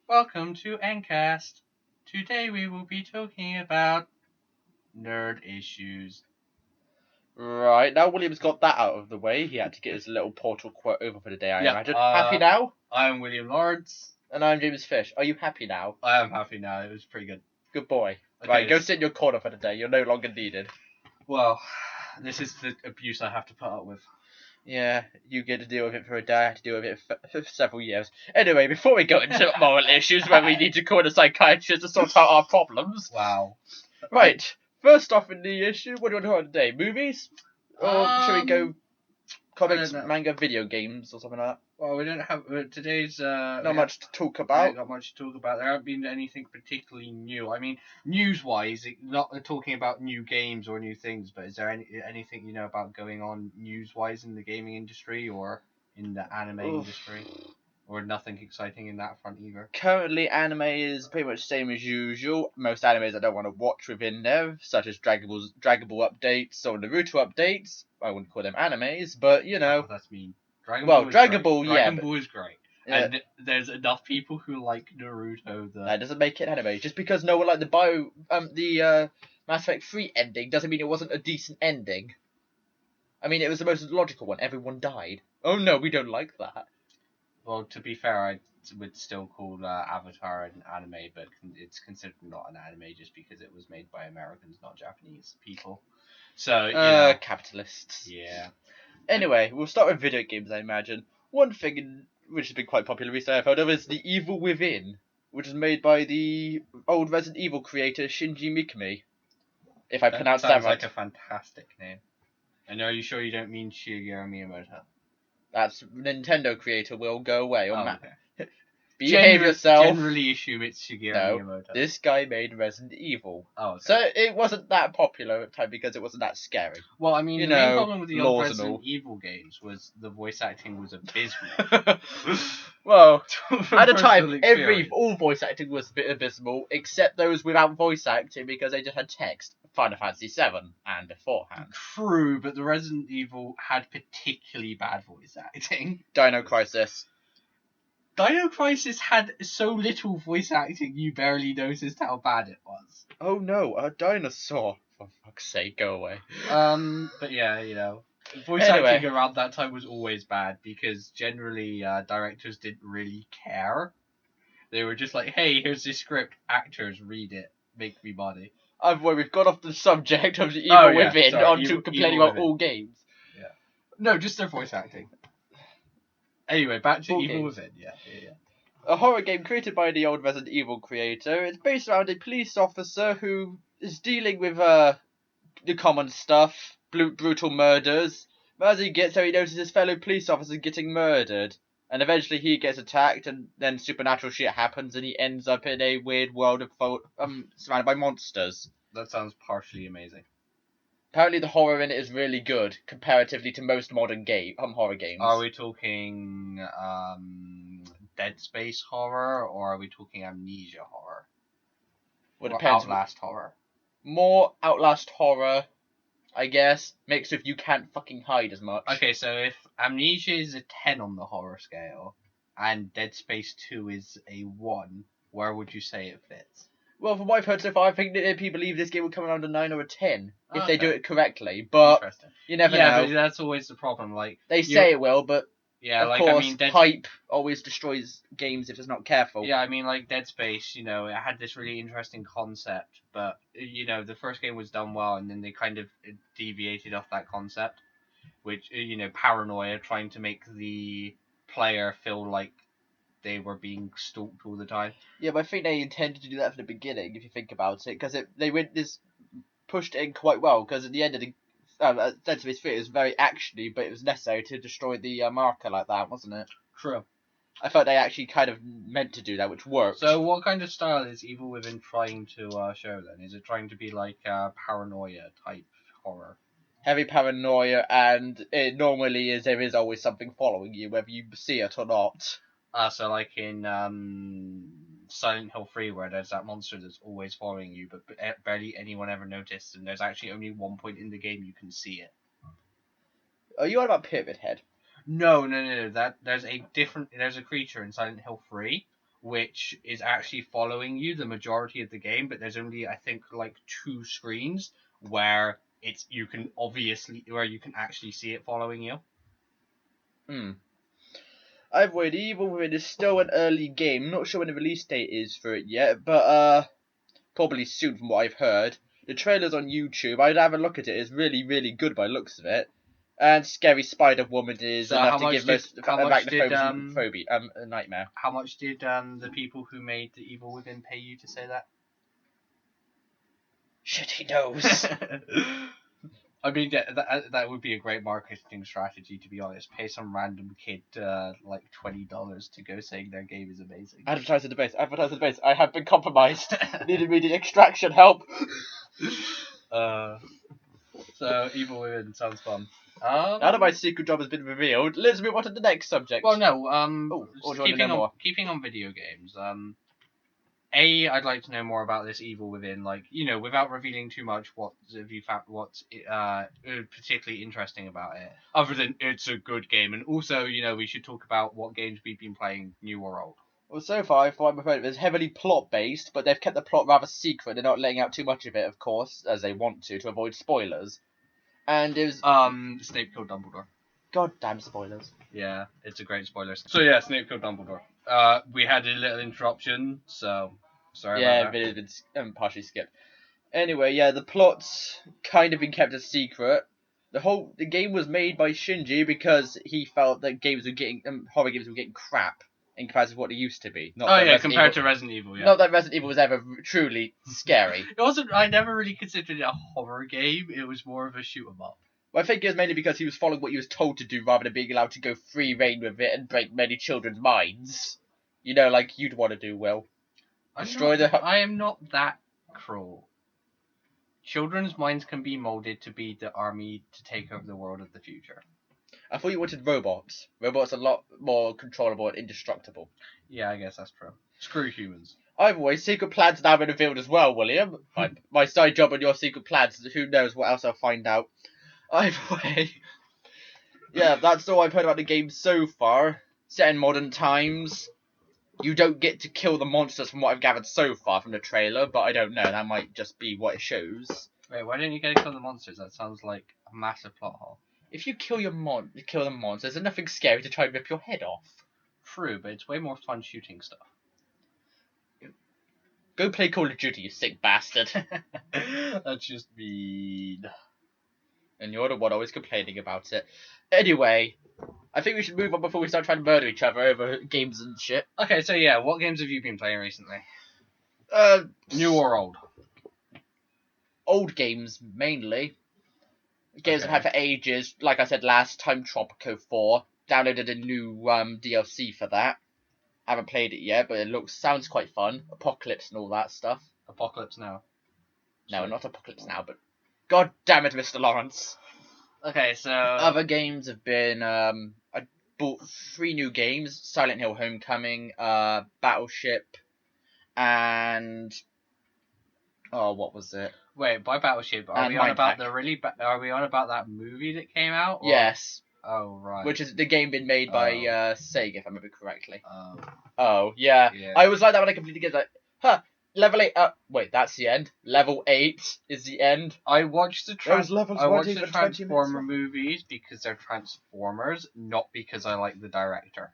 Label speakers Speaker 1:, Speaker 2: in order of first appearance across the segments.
Speaker 1: Welcome to N.CAST. Today we will be talking about nerd issues.
Speaker 2: Right, now William's got that out of the way, he had to get his little portal quote over for the day, I
Speaker 1: Yep,
Speaker 2: imagine. Happy now?
Speaker 1: I'm William Lawrence.
Speaker 2: And I'm James Fish. Are you happy now?
Speaker 1: I am happy now. It was pretty good.
Speaker 2: Good boy.
Speaker 1: Okay,
Speaker 2: Right, go sit in your corner for the day. You're no longer needed.
Speaker 1: Well, this is the abuse I have to put up with.
Speaker 2: Yeah, you get to deal with it for a day. I had to deal with it for several years. Anyway, before we go into moral issues where we need to call a psychiatrist to sort out our problems.
Speaker 1: Wow.
Speaker 2: Right, first off in the issue, what do you want to talk about today? Movies? Or should we go comics, manga, video games, or something like that?
Speaker 1: Well, we don't have today's.
Speaker 2: Not much to talk
Speaker 1: We
Speaker 2: about.
Speaker 1: haven't got much to talk about. There haven't been anything particularly new. I mean, news-wise, not talking about new games or new things, but is there anything you know about going on news-wise in the gaming industry or in the anime industry? Or nothing exciting in that front either?
Speaker 2: Currently, anime is pretty much the same as usual. Most animes I don't want to watch within there, such as Dragon Ball updates or Naruto updates. I wouldn't call them animes, but you know.
Speaker 1: Oh, that's mean. Dragon
Speaker 2: Ball, yeah.
Speaker 1: Dragon Ball is great. Yeah. And there's enough people who like Naruto
Speaker 2: that doesn't make it anime. Just because no one liked the Mass Effect 3 ending doesn't mean it wasn't a decent ending. I mean, it was the most logical one. Everyone died. Oh no, we don't like that.
Speaker 1: Well, to be fair, I would still call Avatar an anime, but it's considered not an anime just because it was made by Americans, not Japanese people. So, you know.
Speaker 2: Capitalists.
Speaker 1: Yeah.
Speaker 2: Anyway, we'll start with video games, I imagine. One thing which has been quite popular recently I've heard of is The Evil Within, which is made by the old Resident Evil creator Shinji Mikami. If I pronounced that right.
Speaker 1: Sounds like a fantastic name. And are you sure you don't mean Shigeru Miyamoto?
Speaker 2: That's Nintendo creator will go away.
Speaker 1: Okay.
Speaker 2: Behave yourself.
Speaker 1: Generally assume it's Shigeru Miyamoto.
Speaker 2: This guy made Resident Evil.
Speaker 1: Oh, okay.
Speaker 2: So it wasn't that popular at the time because it wasn't that scary.
Speaker 1: Well, I mean, the main problem with the old Resident Evil games was the voice acting was abysmal.
Speaker 2: Well, at the time, all voice acting was a bit abysmal, except those without voice acting because they just had text. Final Fantasy VII and beforehand.
Speaker 1: True, but the Resident Evil had particularly bad voice acting.
Speaker 2: Dino Crisis.
Speaker 1: Dino Crisis had so little voice acting you barely noticed how bad it was.
Speaker 2: Oh no, a dinosaur! For fuck's sake, go away.
Speaker 1: But yeah, you know, voice acting around that time was always bad because generally directors didn't really care. They were just like, hey, here's this script, actors, read it, make me money.
Speaker 2: Well, we've got off the subject of the Evil Within onto complaining about all games.
Speaker 1: Yeah. No, just their voice acting. Anyway, back to Evil Within. Yeah.
Speaker 2: A horror game created by the old Resident Evil creator. It's based around a police officer who is dealing with the common stuff, brutal murders. But as he gets there, he notices his fellow police officers getting murdered. And eventually he gets attacked, and then supernatural shit happens, and he ends up in a weird world of surrounded by monsters.
Speaker 1: That sounds partially amazing.
Speaker 2: Apparently the horror in it is really good, comparatively to most modern horror games.
Speaker 1: Are we talking Dead Space horror, or are we talking Amnesia horror?
Speaker 2: Well,
Speaker 1: or Outlast horror?
Speaker 2: More Outlast horror, I guess, mixed with you can't fucking hide as much.
Speaker 1: Okay, so if Amnesia is a 10 on the horror scale, and Dead Space 2 is a 1, where would you say it fits?
Speaker 2: Well, from what I've heard so far, I think that people believe this game will come around a 9 or a 10 if they do it correctly. But you never know.
Speaker 1: Yeah, but that's always the problem. Like
Speaker 2: they say it will, but
Speaker 1: yeah,
Speaker 2: of course, hype always destroys games if it's not careful.
Speaker 1: Yeah, I mean, like Dead Space, you know, it had this really interesting concept, but you know, the first game was done well, and then they kind of deviated off that concept, which you know, paranoia, trying to make the player feel like they were being stalked all the time.
Speaker 2: Yeah, but I think they intended to do that from the beginning, if you think about it, because they pushed it in quite well, because at the end of the Dead Space 3 it was very actiony, but it was necessary to destroy the marker like that, wasn't it?
Speaker 1: True.
Speaker 2: I thought they actually kind of meant to do that, which worked.
Speaker 1: So what kind of style is Evil Within trying to show then? Is it trying to be like paranoia type horror?
Speaker 2: Heavy paranoia, and it normally is there is always something following you, whether you see it or not.
Speaker 1: So like in Silent Hill 3, where there's that monster that's always following you, but barely anyone ever noticed, and there's actually only one point in the game you can see it.
Speaker 2: Are you on about Pyramid Head?
Speaker 1: No. There's a creature in Silent Hill 3 which is actually following you the majority of the game, but there's only I think like 2 screens where you can actually see it following you.
Speaker 2: Either way, the Evil Within is still an early game. Not sure when the release date is for it yet, but probably soon from what I've heard. The trailer's on YouTube. I'd have a look at it. It's really, really good by the looks of it. And Scary Spider Woman is
Speaker 1: So
Speaker 2: enough to give most arachnophobia a nightmare.
Speaker 1: How much did the people who made the Evil Within pay you to say that?
Speaker 2: Shit, he knows.
Speaker 1: I mean, that would be a great marketing strategy, to be honest. Pay some random kid like $20 to go saying their game is amazing.
Speaker 2: Advertise at the base. Advertise at the base. I have been compromised. Need immediate extraction help.
Speaker 1: So Evil Within sounds fun.
Speaker 2: Now that my secret job has been revealed, let's move on to the next subject.
Speaker 1: Well, no. Keeping on video games. I'd like to know more about this Evil Within. Like, without revealing too much, what have you found? What's particularly interesting about it, other than it's a good game? And also, we should talk about what games we've been playing, new or old.
Speaker 2: Well, so far, from what I've heard, it's heavily plot-based, but they've kept the plot rather secret. They're not letting out too much of it, of course, as they want to avoid spoilers. And it was...
Speaker 1: Snape killed Dumbledore.
Speaker 2: Goddamn spoilers.
Speaker 1: Yeah, it's a great spoiler. So yeah, Snape killed Dumbledore. We had a little interruption, so sorry about that.
Speaker 2: Yeah, it's been partially skipped. Anyway, yeah, the plot's kind of been kept a secret. The game was made by Shinji because he felt that horror games were getting crap in comparison to what they used to be.
Speaker 1: Compared to Resident Evil, yeah.
Speaker 2: Not that Resident Evil was ever truly scary.
Speaker 1: It wasn't. I never really considered it a horror game. It was more of a shoot 'em up.
Speaker 2: Well, I think it was mainly because he was following what he was told to do rather than being allowed to go free reign with it and break many children's minds. Like you'd want to do, Will.
Speaker 1: I am not that cruel. Children's minds can be molded to be the army to take over the world of the future.
Speaker 2: I thought you wanted robots. Robots are a lot more controllable and indestructible.
Speaker 1: Yeah, I guess that's true. Screw humans.
Speaker 2: Either way, secret plans now been revealed as well, William. My side job on your secret plans. Who knows what else I'll find out. Either way. Yeah, that's all I've heard about the game so far. Set in modern times. You don't get to kill the monsters from what I've gathered so far from the trailer, but I don't know. That might just be what it shows.
Speaker 1: Wait, why don't you get to kill the monsters? That sounds like a massive plot hole.
Speaker 2: If you kill the monsters, there's nothing scary to try and rip your head off.
Speaker 1: True, but it's way more fun shooting stuff.
Speaker 2: Go play Call of Duty, you sick bastard.
Speaker 1: That's just mean.
Speaker 2: And you're the one always complaining about it. Anyway, I think we should move on before we start trying to murder each other over games and shit.
Speaker 1: Okay, so yeah, what games have you been playing recently? New or old?
Speaker 2: Old games, mainly. Games I've had for ages. Like I said last time, Tropico 4. Downloaded a new DLC for that. Haven't played it yet, but it sounds quite fun. Apocalypse and all that stuff.
Speaker 1: Apocalypse Now?
Speaker 2: No, not Apocalypse Now, but... God damn it, Mr. Lawrence.
Speaker 1: Okay, so...
Speaker 2: Other games have been... I bought 3 new games. Silent Hill Homecoming, Battleship, and... Oh, what was it?
Speaker 1: Wait, by Battleship, are we on about that movie that came out? Or...
Speaker 2: Yes.
Speaker 1: Oh, right.
Speaker 2: Which is the game been made by Sega, if I remember correctly. Oh, yeah.
Speaker 1: Yeah.
Speaker 2: I was like that when I completed it. Like, level 8. Wait, that's the end. Level 8 is the end.
Speaker 1: I watched the Transformer movies because they're Transformers, not because I like the director.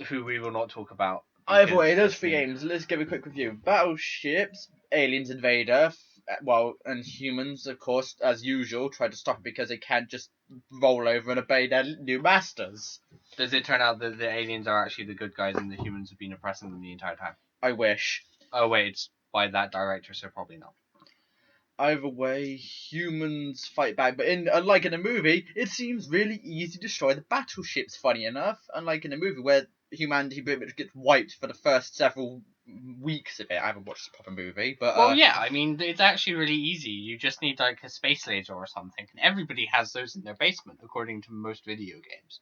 Speaker 1: Who we will not talk about.
Speaker 2: Either way, those 3 games. Let's give a quick review. Battleships, Aliens Invader, and humans, of course, as usual, try to stop it because they can't just roll over and obey their new masters.
Speaker 1: Does it turn out that the aliens are actually the good guys and the humans have been oppressing them the entire time?
Speaker 2: I wish.
Speaker 1: Oh wait, it's by that director, so probably not.
Speaker 2: Either way, humans fight back, but unlike in a movie, it seems really easy to destroy the battleships, funny enough. Unlike in a movie where humanity pretty much gets wiped for the first several weeks of it. I haven't watched a proper movie, but...
Speaker 1: Well, yeah, I mean, it's actually really easy. You just need, like, a space laser or something, and everybody has those in their basement, according to most video games.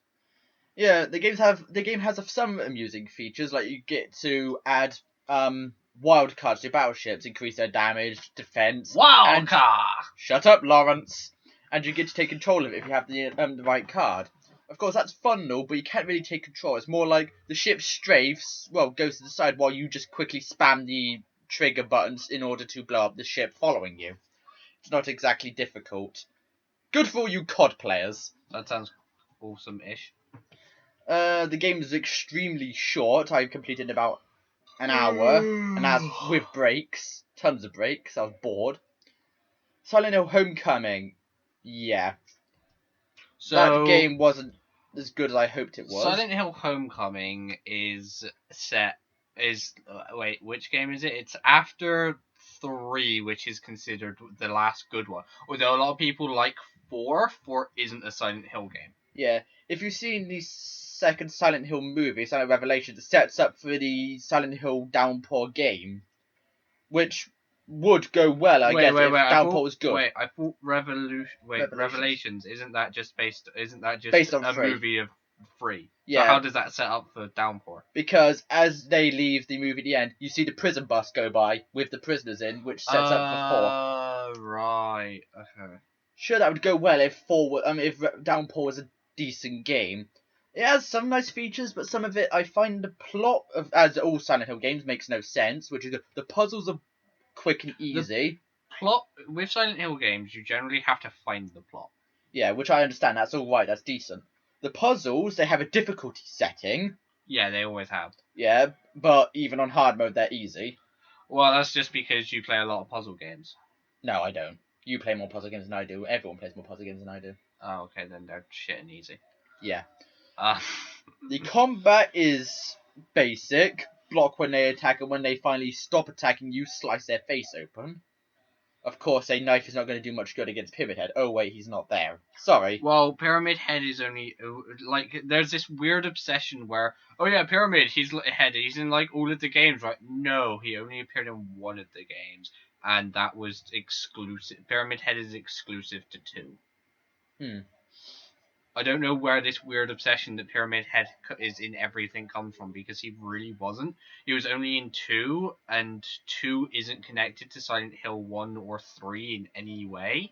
Speaker 2: Yeah, the game has some amusing features, like you get to add wild cards to your battleships, increase their damage, defense.
Speaker 1: Wild card!
Speaker 2: Shut up, Lawrence! And you get to take control of it if you have the right card. Of course, that's fun and all, but you can't really take control. It's more like the ship strafes, goes to the side while you just quickly spam the trigger buttons in order to blow up the ship following you. It's not exactly difficult. Good for all you COD players.
Speaker 1: That sounds awesome-ish.
Speaker 2: The game is extremely short. I've completed in about an hour, and that's with breaks. Tons of breaks. I was bored. Silent Hill Homecoming. Yeah.
Speaker 1: So
Speaker 2: That game wasn't as good as I hoped it was.
Speaker 1: Silent Hill Homecoming is set wait, which game is it? It's after 3, which is considered the last good one. Although a lot of people like 4. 4 isn't a Silent Hill game.
Speaker 2: Yeah. If you've seen the second Silent Hill movie, Silent Revelations, it sets up for the Silent Hill Downpour game, which would go well, I guess, if Downpour was good.
Speaker 1: I thought Revelations isn't that just based
Speaker 2: Based on
Speaker 1: a
Speaker 2: 3.
Speaker 1: movie of 3?
Speaker 2: Yeah.
Speaker 1: So how does that set up for Downpour?
Speaker 2: Because as they leave the movie at the end, you see the prison bus go by with the prisoners in, which sets up for 4.
Speaker 1: Right. Okay.
Speaker 2: Sure, that would go well if if Downpour was a decent game. It has some nice features, but some of it I find the plot of, as all Silent Hill games, makes no sense. Which is the puzzles are quick and easy.
Speaker 1: Plot with Silent Hill games, you generally have to find the plot.
Speaker 2: Yeah, which I understand. That's all right. That's decent. The puzzles, they have a difficulty setting.
Speaker 1: Yeah, they always have.
Speaker 2: Yeah, but even on hard mode, they're easy.
Speaker 1: Well, that's just because you play a lot of puzzle games.
Speaker 2: No, I don't. You play more puzzle games than I do. Everyone plays more puzzle games than I do.
Speaker 1: Oh, okay, then they're shit and easy.
Speaker 2: Yeah.
Speaker 1: Uh,
Speaker 2: The combat is basic. Block when they attack, and when they finally stop attacking you, slice their face open. Of course, a knife is not going to do much good against Pyramid Head. Oh wait, he's not there. Sorry.
Speaker 1: well, Pyramid Head is only like there's this weird obsession where Pyramid he's in like all of the games, right? No, he only appeared in one of the games, and that was exclusive. Pyramid Head is exclusive to 2. I don't know where this weird obsession that Pyramid Head is in everything comes from, because he really wasn't. He was only in 2, and 2 isn't connected to Silent Hill 1 or 3 in any way.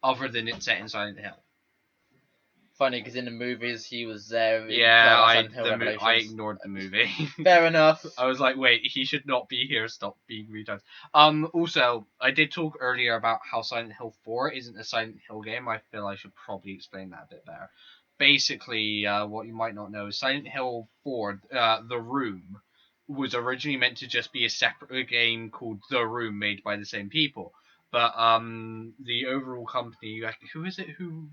Speaker 1: Other than it's set in Silent Hill.
Speaker 2: Funny, because in the movies he was there.
Speaker 1: Yeah,
Speaker 2: I
Speaker 1: ignored the movie.
Speaker 2: Fair enough.
Speaker 1: I was like, wait, he should not be here. Stop being retards. Also, I did talk earlier about how Silent Hill 4 isn't a Silent Hill game. I feel I should probably explain that a bit better. Basically, what you might not know is Silent Hill 4, The Room, was originally meant to just be a separate game called The Room, made by the same people. But the overall company, who is it who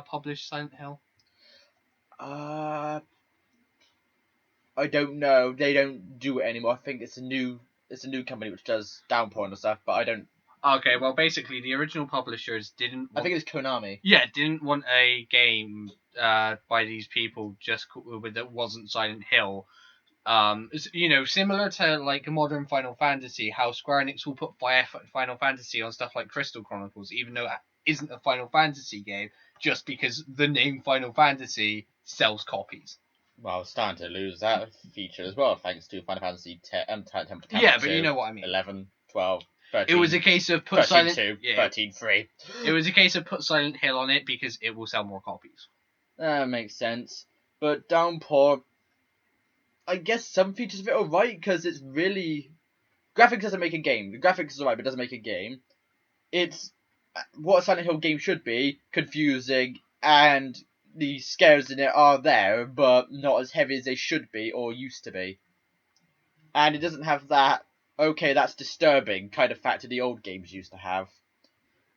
Speaker 1: published Silent Hill?
Speaker 2: I don't know. They don't do it anymore. I think it's a new company which does Downpour and stuff, but I don't.
Speaker 1: Okay, well, basically, the original publishers didn't.
Speaker 2: I think it's Konami.
Speaker 1: Yeah, didn't want a game by these people that wasn't Silent Hill. Similar to like a modern Final Fantasy, how Square Enix will put Final Fantasy on stuff like Crystal Chronicles, even though it isn't a Final Fantasy game, just because the name Final Fantasy sells copies.
Speaker 2: Well, it's starting to lose that feature as well, thanks to Final Fantasy 10,
Speaker 1: yeah, but you know what I mean.
Speaker 2: 11, 12, 13.
Speaker 1: It was a case of put
Speaker 2: 13
Speaker 1: Silent
Speaker 2: 2, 13 3.
Speaker 1: It was a case of put Silent Hill on it because it will sell more copies.
Speaker 2: That makes sense. But Downpour, I guess some features of it are right, because it's really... Graphics doesn't make a game. The graphics is alright, but it doesn't make a game. It's what a Silent Hill game should be, confusing, and the scares in it are there, but not as heavy as they should be or used to be. And it doesn't have that, okay, that's disturbing kind of factor the old games used to have.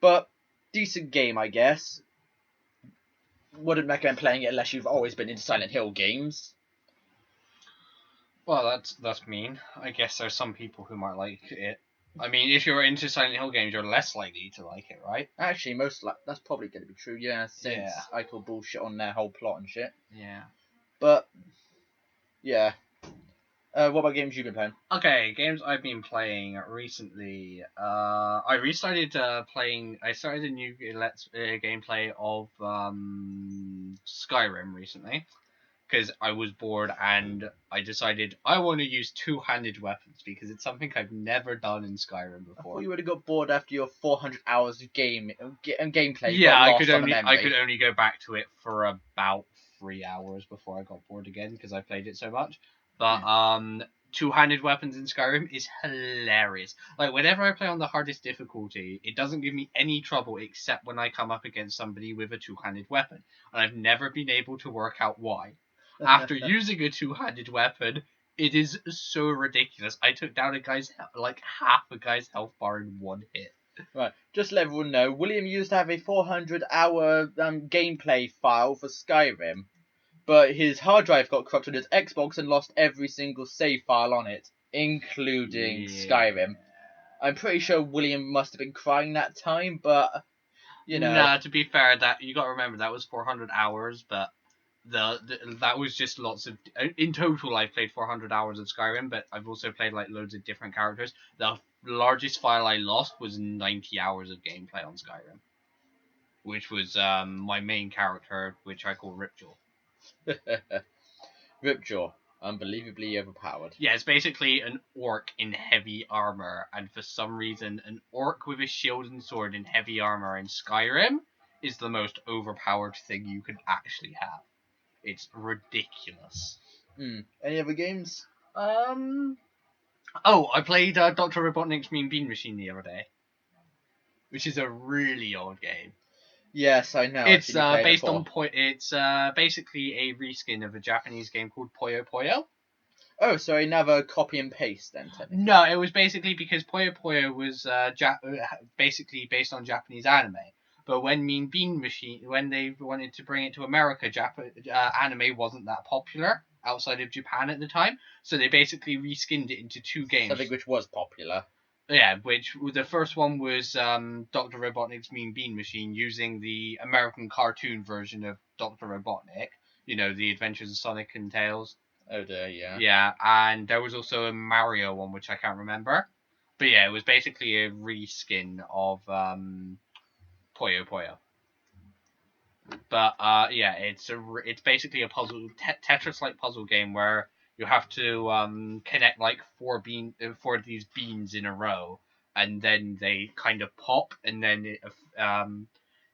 Speaker 2: But, decent game, I guess. Wouldn't recommend playing it unless you've always been into Silent Hill games.
Speaker 1: Well, that's mean. I guess there's some people who might like it. I mean, if you're into Silent Hill games, you're less likely to like it, right?
Speaker 2: Actually, that's probably going to be true, yeah, since I call bullshit on their whole plot and shit.
Speaker 1: Yeah.
Speaker 2: But, yeah. What about games you've been playing?
Speaker 1: Okay, games I've been playing recently. I restarted playing. I started a new gameplay of Skyrim recently. because I was bored and I decided I want to use two-handed weapons because it's something I've never done in Skyrim
Speaker 2: I
Speaker 1: before.
Speaker 2: thought you would have got bored after your 400 hours of gameplay.
Speaker 1: Yeah,
Speaker 2: got
Speaker 1: I
Speaker 2: lost
Speaker 1: could
Speaker 2: on the
Speaker 1: only
Speaker 2: memory.
Speaker 1: go back to it for about 3 hours before I got bored again because I played it so much. But two-handed weapons in Skyrim is hilarious. Like whenever I play on the hardest difficulty, it doesn't give me any trouble except when I come up against somebody with a two-handed weapon, and I've never been able to work out why. After using a two-handed weapon, it is so ridiculous. I took down a guy's like half a guy's health bar in one hit.
Speaker 2: Right, just to let everyone know, William used to have a 400-hour gameplay file for Skyrim, but his hard drive got corrupted on his Xbox and lost every single save file on it, including Skyrim. I'm pretty sure William must have been crying that time, but you know.
Speaker 1: Nah, to be fair, that you got to remember that was 400 hours, but that was just lots of. In total, I've played 400 hours of Skyrim, but I've also played like loads of different characters. The largest file I lost was 90 hours of gameplay on Skyrim, which was my main character, which I call Ripjaw.
Speaker 2: Ripjaw, unbelievably overpowered.
Speaker 1: Yeah, it's basically an orc in heavy armor, and for some reason, an orc with a shield and sword in heavy armor in Skyrim is the most overpowered thing you could actually have. It's ridiculous.
Speaker 2: Any other games?
Speaker 1: Oh, I played Dr. Robotnik's Mean Bean Machine the other day, which is a really old game.
Speaker 2: Yes, I know.
Speaker 1: It's
Speaker 2: based
Speaker 1: on It's basically a reskin of a Japanese game called Puyo Puyo.
Speaker 2: Oh, so another copy and paste then, technically.
Speaker 1: No, it was basically because Puyo Puyo was basically based on Japanese anime. But when Mean Bean Machine, when they wanted to bring it to America, anime wasn't that popular outside of Japan at the time. So they basically reskinned it into two games.
Speaker 2: Something which was popular.
Speaker 1: Yeah, which the first one was Dr. Robotnik's Mean Bean Machine using the American cartoon version of Dr. Robotnik. You know, the Adventures of Sonic and Tails.
Speaker 2: Oh dear, yeah.
Speaker 1: Yeah, and there was also a Mario one, which I can't remember. But yeah, it was basically a reskin of Puyo Puyo. But yeah, it's basically a puzzle Tetris-like puzzle game where you have to connect like four of these beans in a row, and then they kind of pop, and then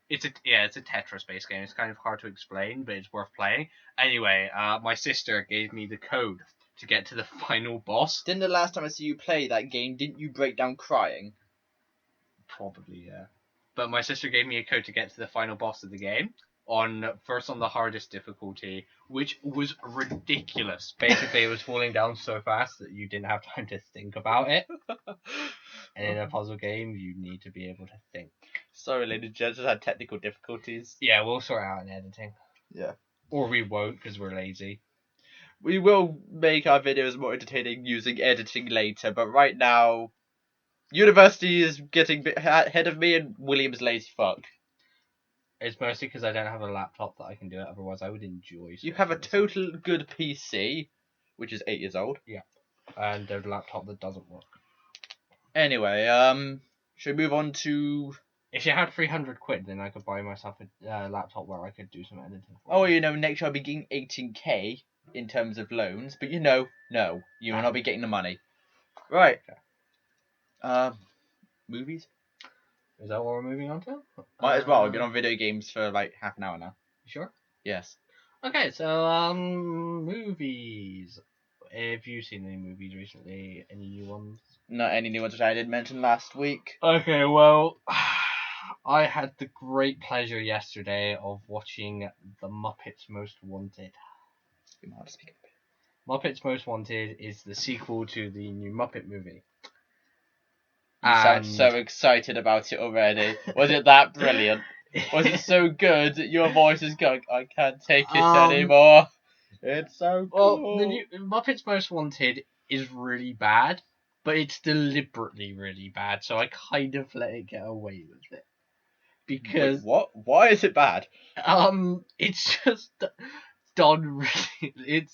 Speaker 1: it's a Tetris-based game. It's kind of hard to explain, but it's worth playing. Anyway, my sister gave me the code to get to the final boss.
Speaker 2: Didn't the last time I see you play that game, didn't you break down crying?
Speaker 1: Probably, yeah. But my sister gave me a code to get to the final boss of the game on the hardest difficulty, which was ridiculous. Basically, it was falling down so fast that you didn't have time to think about it. And in a puzzle game, you need to be able to think.
Speaker 2: Sorry, ladies and gents, just had technical difficulties.
Speaker 1: Yeah, we'll sort it out in editing.
Speaker 2: Yeah.
Speaker 1: Or we won't because we're lazy.
Speaker 2: We will make our videos more entertaining using editing later, but right now, university is getting ahead of me and William's lazy fuck.
Speaker 1: It's mostly because I don't have a laptop that I can do it, otherwise I would enjoy.
Speaker 2: You have a total good PC, which is 8 years old.
Speaker 1: Yeah. And a laptop that doesn't work.
Speaker 2: Anyway, should we move on to...
Speaker 1: If you had 300 quid, then I could buy myself a laptop where I could do some editing.
Speaker 2: Oh, you know, next year I'll be getting 18k in terms of loans, but no, you will not be getting the money. Right.
Speaker 1: Okay.
Speaker 2: Movies?
Speaker 1: Is that what we're moving on to?
Speaker 2: Might as well. We've been on video games for like half an hour now.
Speaker 1: You sure?
Speaker 2: Yes.
Speaker 1: Okay, so movies. Have you seen any movies recently? Any new ones?
Speaker 2: Not any new ones which I did mention last week.
Speaker 1: Okay, well, I had the great pleasure yesterday of watching The Muppets Most Wanted. Muppets Most Wanted is the sequel to the new Muppet movie.
Speaker 2: You sound so excited about it already. Was it that brilliant? Was it so good? Your voice is going, I can't take it anymore. It's so cool.
Speaker 1: Well, the new Muppets Most Wanted is really bad, but it's deliberately really bad, so I kind of let it get away with it. Because...
Speaker 2: Wait, what? Why is it bad?
Speaker 1: It's just done really...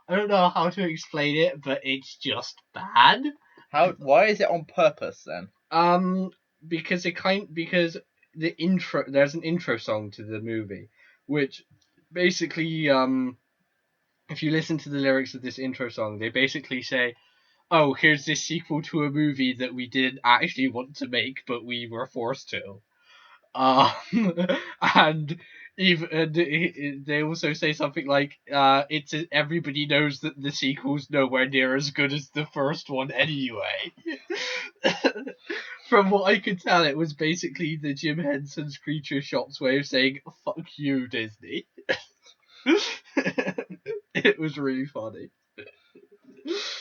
Speaker 1: I don't know how to explain it, but it's just bad.
Speaker 2: Why is it on purpose then?
Speaker 1: Because the intro, there's an intro song to the movie, which basically if you listen to the lyrics of this intro song, they basically say, "Oh, here's this sequel to a movie that we didn't actually want to make, but we were forced to." Um, and they also say something like, "It's everybody knows that the sequel's nowhere near as good as the first one anyway." From what I could tell, it was basically the Jim Henson's Creature Shop's way of saying "fuck you, Disney." It was really funny.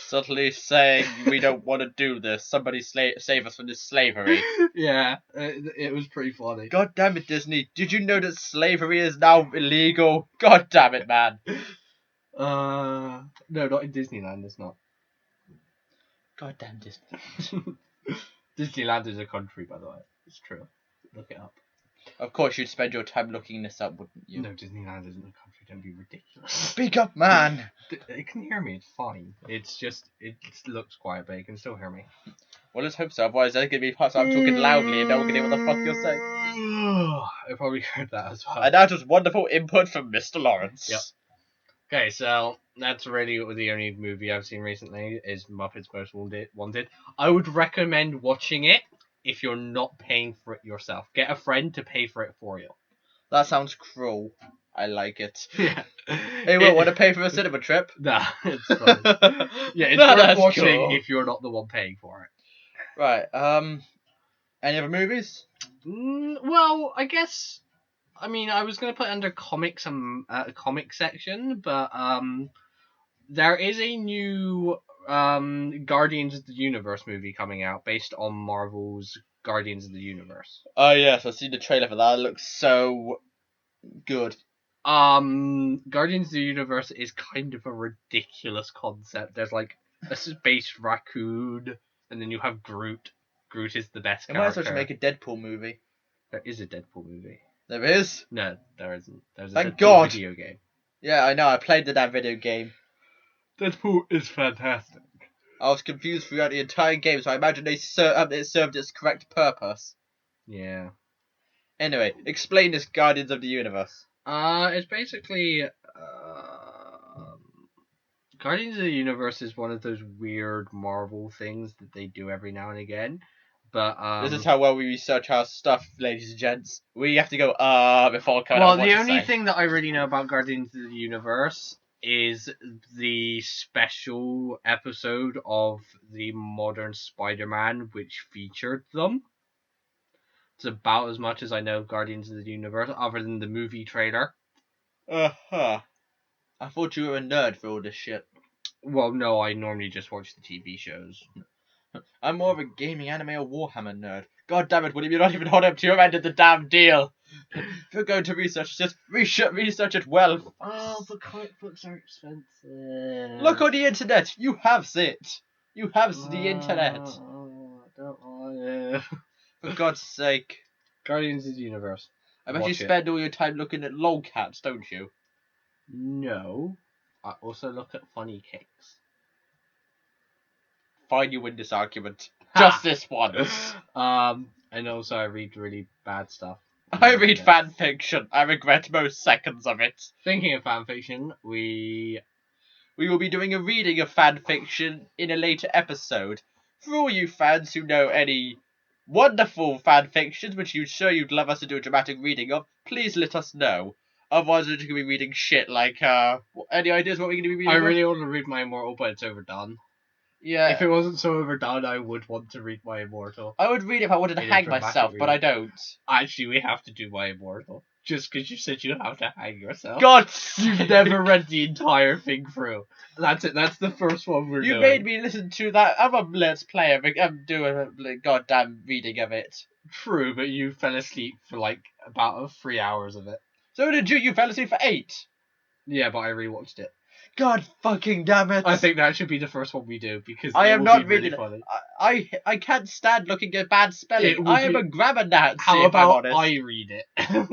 Speaker 2: Subtly saying we don't want to do this. Somebody save us from this slavery.
Speaker 1: Yeah, it was pretty funny.
Speaker 2: God damn it, Disney! Did you know that slavery is now illegal? God damn it, man!
Speaker 1: No, not in Disneyland. It's not.
Speaker 2: God damn Disney!
Speaker 1: Disneyland is a country, by the way. It's true. Look it up.
Speaker 2: Of course, you'd spend your time looking this up, wouldn't you?
Speaker 1: No, Disneyland isn't a country. Don't be ridiculous.
Speaker 2: Speak up, man!
Speaker 1: It can hear me. It's fine. It's just it looks quiet, but it can still hear me.
Speaker 2: Well, let's hope so. Otherwise, there's going to be parts I'm talking loudly and no one can hear what the fuck you're saying.
Speaker 1: I probably heard that as well.
Speaker 2: And that was wonderful input from Mr. Lawrence.
Speaker 1: Yep. Okay, so that's really the only movie I've seen recently is Muppets Most Wanted. I would recommend watching it if you're not paying for it yourself. Get a friend to pay for it for you.
Speaker 2: That sounds cruel. I like it.
Speaker 1: Yeah.
Speaker 2: Hey, what, want to pay for a cinema trip?
Speaker 1: Nah, it's fine. Yeah, it's
Speaker 2: No,
Speaker 1: worth
Speaker 2: that's
Speaker 1: watching
Speaker 2: cool.
Speaker 1: if you're not the one paying for it.
Speaker 2: Right, any other movies?
Speaker 1: Well, I guess. I mean, I was gonna put it under comics and comic section, but there is a new Guardians of the Universe movie coming out based on Marvel's Guardians of the Universe.
Speaker 2: Oh yes, I've seen the trailer for that. It looks so good.
Speaker 1: Guardians of the Universe is kind of a ridiculous concept. There's like a space raccoon, and then you have Groot. Groot is the best
Speaker 2: They might as
Speaker 1: character.
Speaker 2: well make a Deadpool movie.
Speaker 1: There is a Deadpool movie.
Speaker 2: There is?
Speaker 1: No, there isn't. There's a
Speaker 2: Thank
Speaker 1: Deadpool
Speaker 2: God.
Speaker 1: video game.
Speaker 2: Yeah, I know. I played the damn video game.
Speaker 1: Deadpool is fantastic.
Speaker 2: I was confused throughout the entire game, so I imagine it served its correct purpose.
Speaker 1: Yeah.
Speaker 2: Anyway, explain this Guardians of the Universe.
Speaker 1: It's basically Guardians of the Universe is one of those weird Marvel things that they do every now and again. But
Speaker 2: This is how well we research our stuff, ladies and gents. We have to go before coming
Speaker 1: well,
Speaker 2: up with what
Speaker 1: the
Speaker 2: to
Speaker 1: only
Speaker 2: say.
Speaker 1: thing that I really know about Guardians of the Universe is the special episode of the modern Spider-Man which featured them. It's about as much as I know of Guardians of the Universe, other than the movie trailer.
Speaker 2: I thought you were a nerd for all this shit.
Speaker 1: Well, no, I normally just watch the TV shows.
Speaker 2: I'm more of a gaming, anime, or Warhammer nerd. God damn it, William, you're not even holding up to your end of the damn deal. If you're going to research this, research it well.
Speaker 1: Oh, but comic books are expensive.
Speaker 2: Look on the internet. You have it. You have the internet.
Speaker 1: I don't want it.
Speaker 2: For God's sake.
Speaker 1: Guardians of the Universe.
Speaker 2: I bet
Speaker 1: Watch
Speaker 2: you
Speaker 1: it.
Speaker 2: spend all your time looking at lolcats, don't you?
Speaker 1: No. I also look at funny cakes.
Speaker 2: Fine, you win this argument.
Speaker 1: Ha!
Speaker 2: Just this once.
Speaker 1: And also I read really bad stuff.
Speaker 2: I read fan fiction. I regret most seconds of it.
Speaker 1: Thinking of fanfiction, we
Speaker 2: will be doing a reading of fan fiction in a later episode. For all you fans who know any wonderful fan fictions which you'd love us to do a dramatic reading of, please let us know. Otherwise, we're just going to be reading shit like, any ideas what we're going to be reading?
Speaker 1: I really want to read My Immortal, but it's overdone.
Speaker 2: Yeah.
Speaker 1: If it wasn't so overdone, I would want to read My Immortal.
Speaker 2: I would read it if I wanted to hang myself, but I don't.
Speaker 1: Actually, we have to do My Immortal. Just because you said you have to hang yourself.
Speaker 2: God!
Speaker 1: You've never read the entire thing through. That's it. That's the first one we're doing.
Speaker 2: You made me listen to that other Let's Play and do a goddamn reading of it.
Speaker 1: True, but you fell asleep for like about 3 hours of it.
Speaker 2: So did you. You fell asleep for 8.
Speaker 1: Yeah, but I rewatched it.
Speaker 2: God fucking damn it!
Speaker 1: I think that should be the first one we do because
Speaker 2: I am not
Speaker 1: really
Speaker 2: reading.
Speaker 1: funny.
Speaker 2: I can't stand looking at bad spelling.
Speaker 1: It would
Speaker 2: I am
Speaker 1: be-
Speaker 2: a grammar Nazi.
Speaker 1: How
Speaker 2: if I'm
Speaker 1: about
Speaker 2: honest.
Speaker 1: I read it?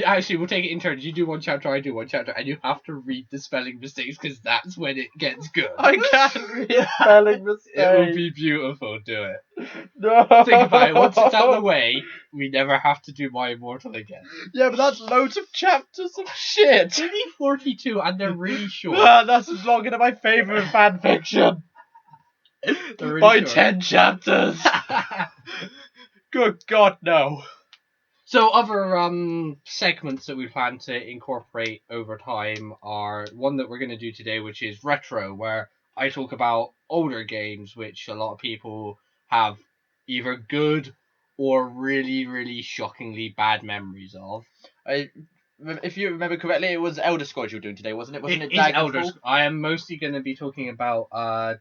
Speaker 1: Actually, we'll take it in turns. You do one chapter, I do one chapter, and you have to read the spelling mistakes because that's when it gets good.
Speaker 2: I can't read spelling mistakes.
Speaker 1: It will be beautiful. Do it.
Speaker 2: No.
Speaker 1: Think about it. Once it's out of the way, we never have to do My Immortal again.
Speaker 2: Yeah, but that's loads of chapters of shit.
Speaker 1: It's only 42, and they're really short.
Speaker 2: That's longer than my favourite fanfiction.
Speaker 1: They're really
Speaker 2: By
Speaker 1: short.
Speaker 2: 10 chapters. Good God, no.
Speaker 1: So other segments that we plan to incorporate over time are one that we're going to do today, which is retro, where I talk about older games which a lot of people have either good or really, really shockingly bad memories of.
Speaker 2: If you remember correctly, it was Elder Scrolls you were doing today, wasn't it? Wasn't it
Speaker 1: Is
Speaker 2: Daggerfall?
Speaker 1: I am mostly going to be talking about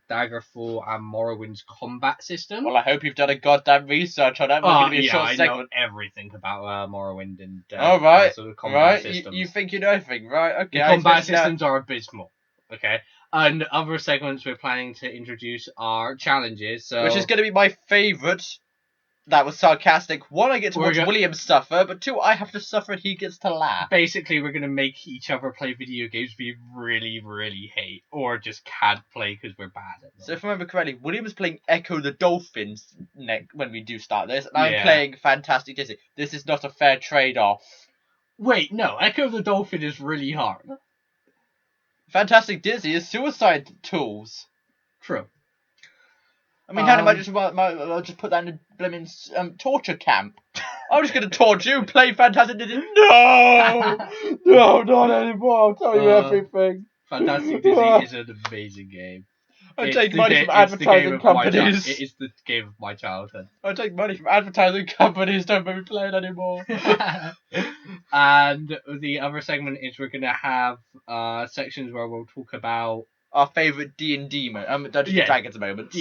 Speaker 1: Daggerfall and Morrowind's combat system.
Speaker 2: Well, I hope you've done a goddamn research on that. It's going to be a short
Speaker 1: I
Speaker 2: segment.
Speaker 1: know everything about Morrowind and
Speaker 2: Alright,
Speaker 1: sort of combat systems.
Speaker 2: You think you know everything, right? Okay.
Speaker 1: The combat systems are abysmal. Okay. And other segments we're planning to introduce are challenges. So
Speaker 2: which is going to be my favourite. That was sarcastic. One, I get to watch William suffer, but two, I have to suffer and he gets to laugh.
Speaker 1: Basically, we're going to make each other play video games we really, really hate, or just can't play because we're bad at them.
Speaker 2: So if I remember correctly, William's playing Echo the Dolphins when we do start this, and I'm playing Fantastic Disney. This is not a fair trade-off.
Speaker 1: Wait, no, Echo the Dolphin is really hard.
Speaker 2: Fantastic Disney is suicide tools.
Speaker 1: True.
Speaker 2: I mean, how I'll just put that in a blimmin' torture camp. I'm just going to torture you, play Fantastic Disney. No! No, not anymore. I'll tell you everything.
Speaker 1: Fantastic Disney is an amazing game.
Speaker 2: I take money from advertising companies.
Speaker 1: It is the game of my childhood.
Speaker 2: I take money from advertising companies. Don't make me play it anymore.
Speaker 1: And the other segment is we're going to have sections where we'll talk about
Speaker 2: our favourite D&D Dungeons and Dragons moments.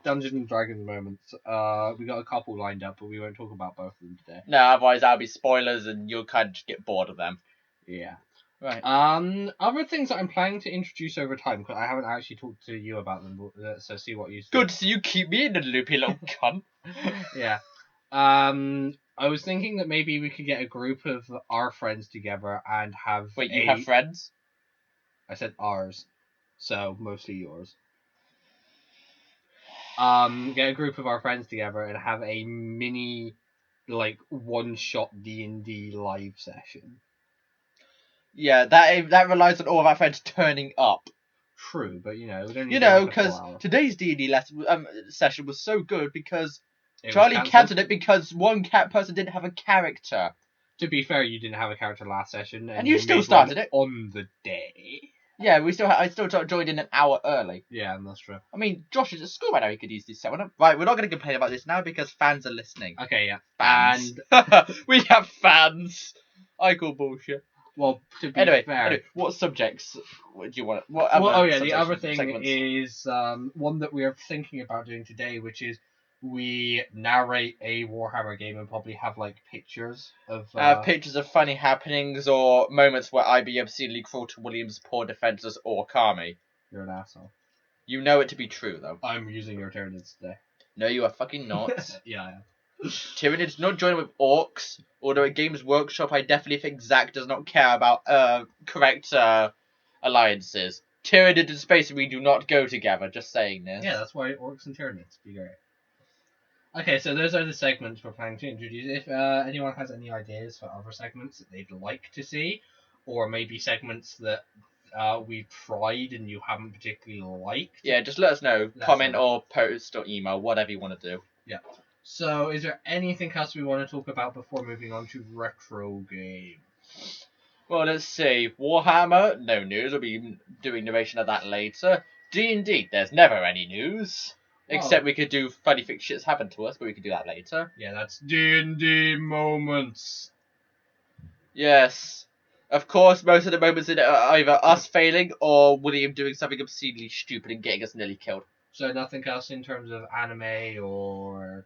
Speaker 1: Dungeons and Dragons moments. We got a couple lined up, but we won't talk about both of them today.
Speaker 2: No, otherwise that'll be spoilers and you'll kind of just get bored of them.
Speaker 1: Yeah.
Speaker 2: Right.
Speaker 1: Other things that I'm planning to introduce over time, because I haven't actually talked to you about them, so see what you say.
Speaker 2: Good, so you keep me in the loop, you little cunt.
Speaker 1: Yeah. I was thinking that maybe we could get a group of our friends together and have.
Speaker 2: Wait, you have friends?
Speaker 1: I said ours, so mostly yours. Get a group of our friends together and have a mini, like, one-shot D&D live session.
Speaker 2: Yeah, that relies on all of our friends turning up.
Speaker 1: True, but we don't need
Speaker 2: because today's D&D session was so good because Charlie cancelled it because one person didn't have a character.
Speaker 1: To be fair, you didn't have a character last session,
Speaker 2: and you still started it
Speaker 1: on the day.
Speaker 2: Yeah, I still joined in an hour early.
Speaker 1: Yeah, that's true.
Speaker 2: I mean, Josh is at school right now. He could easily set one up. Right, we're not going to complain about this now because fans are listening.
Speaker 1: Okay, yeah,
Speaker 2: fans. And we have fans. I call bullshit.
Speaker 1: Well, to be fair.
Speaker 2: Anyway, what subjects do you want?
Speaker 1: The other thing segments? Is one that we are thinking about doing today, which is we narrate a Warhammer game and probably have like pictures of
Speaker 2: pictures of funny happenings or moments where I be obscenely cruel to William's poor defences or Kami.
Speaker 1: You're an asshole.
Speaker 2: You know it to be true, though.
Speaker 1: I'm using your Tyranids today.
Speaker 2: No, you are fucking not.
Speaker 1: Yeah, I am.
Speaker 2: Tyranids not joining with orcs. Although at Games Workshop, I definitely think Zach does not care about correct alliances. Tyranids and Space we do not go together. Just saying this.
Speaker 1: Yeah, that's why orcs and Tyranids be great. Okay, so those are the segments we're planning to introduce. If anyone has any ideas for other segments that they'd like to see, or maybe segments that we've tried and you haven't particularly liked,
Speaker 2: yeah, just let us know. Comment or post or email, whatever you want to do.
Speaker 1: Yeah. So, is there anything else we want to talk about before moving on to retro games?
Speaker 2: Well, let's see. Warhammer, no news. We'll be doing narration of that later. D&D, there's never any news. Except we could do funny shit's happened to us, but we could do that later.
Speaker 1: Yeah, that's D&D moments.
Speaker 2: Yes. Of course, most of the moments in it are either us failing or William doing something obscenely stupid and getting us nearly killed.
Speaker 1: So nothing else in terms of anime or...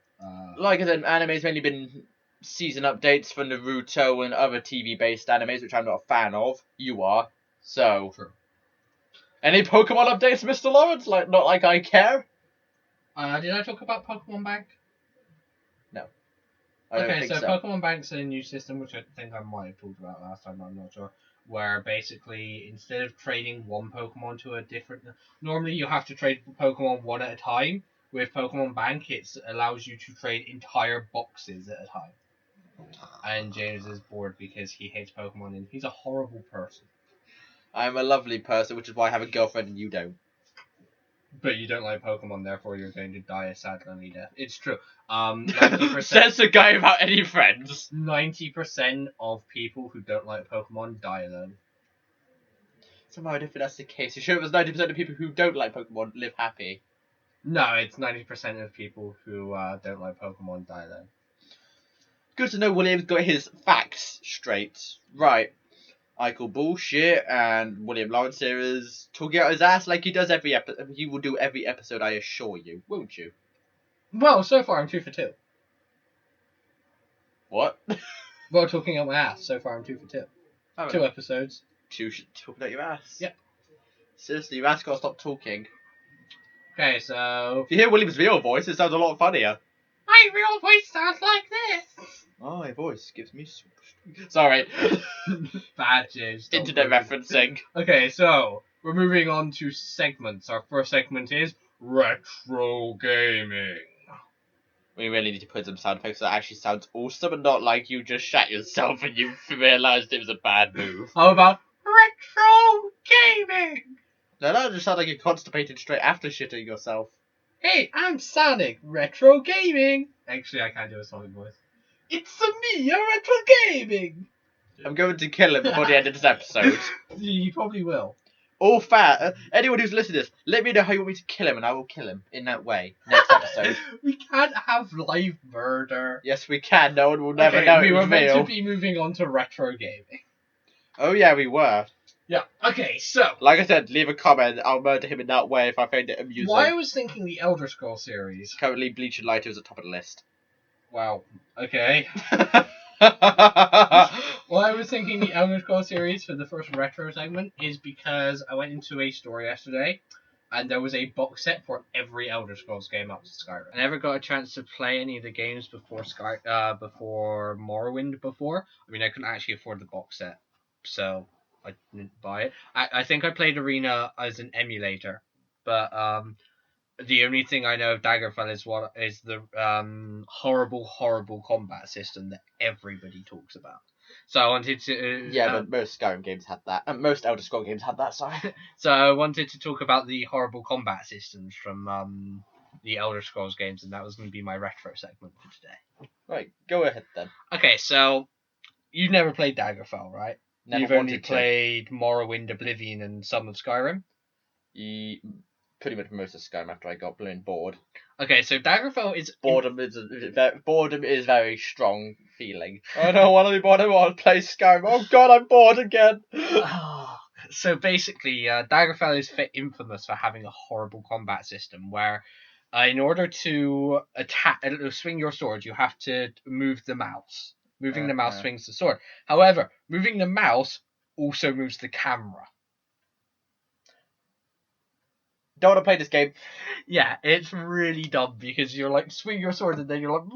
Speaker 2: Like I said, anime's mainly been season updates for Naruto and other TV-based animes, which I'm not a fan of. You are. So...
Speaker 1: True.
Speaker 2: Any Pokemon updates, Mr. Lawrence? Not like I care?
Speaker 1: Did I talk about Pokemon Bank?
Speaker 2: No. I don't
Speaker 1: Okay,
Speaker 2: think
Speaker 1: so
Speaker 2: so.
Speaker 1: Pokemon Bank's a new system, which I think I might have talked about last time, I'm not sure, where basically instead of trading one Pokemon to a different, normally you have to trade Pokemon one at a time. With Pokemon Bank, it allows you to trade entire boxes at a time. And James is bored because he hates Pokemon and he's a horrible person.
Speaker 2: I'm a lovely person, which is why I have a girlfriend and you don't.
Speaker 1: But you don't like Pokemon, therefore you're going to die a sad, lonely death. It's true. 90%.
Speaker 2: Says the guy without any friends.
Speaker 1: 90% of people who don't like Pokemon die alone.
Speaker 2: Somehow I don't think that's the case. You sure it was 90% of people who don't like Pokemon live happy?
Speaker 1: No, it's 90% of people who don't like Pokemon die alone.
Speaker 2: Good to know William's got his facts straight. Right. I call bullshit, and William Lawrence here is talking out his ass like he does every episode. He will do every episode, I assure you, won't you?
Speaker 1: Well, so far I'm 2 for 2.
Speaker 2: What?
Speaker 1: Well, talking out my ass, so far I'm 2 for 2.
Speaker 2: Oh,
Speaker 1: 2 episodes.
Speaker 2: You should talk out your ass.
Speaker 1: Yep.
Speaker 2: Seriously, your ass gotta stop talking.
Speaker 1: Okay, so...
Speaker 2: If you hear William's real voice, it sounds a lot funnier.
Speaker 1: My real voice sounds like this!
Speaker 2: Oh, my voice gives me... Sorry.
Speaker 1: Bad, James.
Speaker 2: Internet referencing.
Speaker 1: Okay, so we're moving on to segments. Our first segment is retro gaming.
Speaker 2: We really need to put some sound effects that actually sounds awesome and not like you just shat yourself and you realised it was a bad move.
Speaker 1: How about retro gaming?
Speaker 2: No, that just sounds like you're constipated straight after shitting yourself.
Speaker 1: Hey, I'm Sonic. Retro gaming. Actually, I can't do a Sonic voice. It's me, a retro gaming.
Speaker 2: I'm going to kill him before the end of this episode.
Speaker 1: You probably will.
Speaker 2: All fair. Anyone who's listening to this, let me know how you want me to kill him and I will kill him in that way. Next episode.
Speaker 1: We can't have live murder.
Speaker 2: Yes, we can. No one will never know
Speaker 1: we
Speaker 2: it
Speaker 1: were
Speaker 2: was
Speaker 1: meant
Speaker 2: real.
Speaker 1: to be moving on to retro gaming.
Speaker 2: Oh yeah, we were.
Speaker 1: Yeah. Okay, so
Speaker 2: Like I said, leave a comment. I'll murder him in that way if I find it amusing.
Speaker 1: why I was thinking the Elder Scrolls series.
Speaker 2: Currently, Bleach and Lighter is at the top of the list.
Speaker 1: Wow. Okay. Well, I was thinking the Elder Scrolls series for the first retro segment is because I went into a store yesterday and there was a box set for every Elder Scrolls game up to Skyrim. I never got a chance to play any of the games before before Morrowind before. I mean, I couldn't actually afford the box set, so I didn't buy it. I think I played Arena as an emulator, but the only thing I know of Daggerfall is the horrible combat system that everybody talks about. So I wanted to
Speaker 2: but most Skyrim games had that. And most Elder Scrolls games had that, sorry.
Speaker 1: So I wanted to talk about the horrible combat systems from the Elder Scrolls games, and that was going to be my retro segment for today.
Speaker 2: Right, go ahead then.
Speaker 1: Okay, so you've never played Daggerfall, right?
Speaker 2: Never
Speaker 1: You've only played Morrowind, Oblivion, and some of Skyrim.
Speaker 2: Pretty much most of Skyrim after I got blown bored.
Speaker 1: Okay, so Daggerfall is
Speaker 2: Boredom is very strong feeling. I don't want to be bored. I want to play Skyrim. Oh god, I'm bored again.
Speaker 1: So basically, Daggerfall is infamous for having a horrible combat system where, in order to swing your sword, you have to move the mouse. Moving the mouse swings the sword. However, moving the mouse also moves the camera.
Speaker 2: Don't want to play this game.
Speaker 1: Yeah, it's really dumb because you're like swing your sword and then you're like.